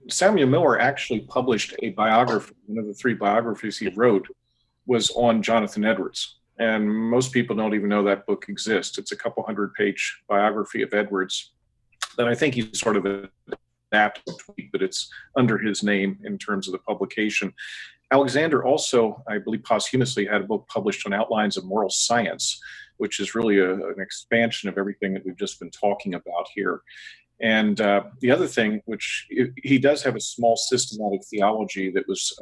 Samuel Miller actually published a biography. One of the three biographies he wrote was on Jonathan Edwards. And most people don't even know that book exists. It's a couple 100-page biography of Edwards that I think he sort of adapted, but it's under his name in terms of the publication. Alexander also, I believe posthumously, had a book published on outlines of moral science, which is really an expansion of everything that we've just been talking about here. And the other thing, which he does have a small systematic theology that was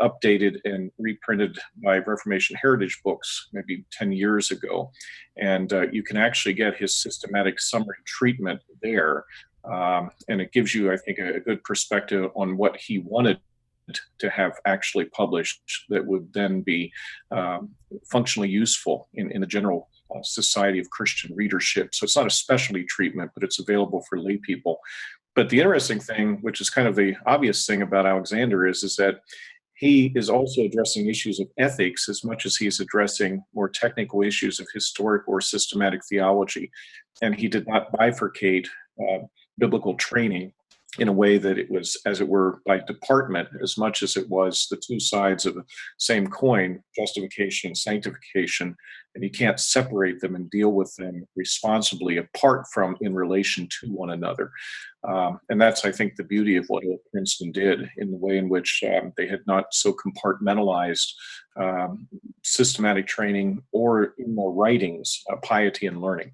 updated and reprinted by Reformation Heritage Books maybe 10 years ago. And you can actually get his systematic summary treatment there. And it gives you, I think, a good perspective on what he wanted to have actually published that would then be functionally useful in the general society of Christian readership. So it's not a specialty treatment, but it's available for lay people. But the interesting thing, which is kind of the obvious thing about Alexander, is that he is also addressing issues of ethics as much as he is addressing more technical issues of historic or systematic theology. And he did not bifurcate biblical training in a way that it was, as it were, by department, as much as it was the two sides of the same coin, justification and sanctification. And you can't separate them and deal with them responsibly apart from in relation to one another. And that's, I think, the beauty of what Old Princeton did in the way in which they had not so compartmentalized systematic training or in their writings, piety and learning.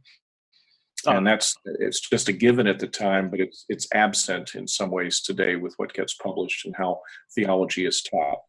And it's just a given at the time, but it's absent in some ways today with what gets published and how theology is taught.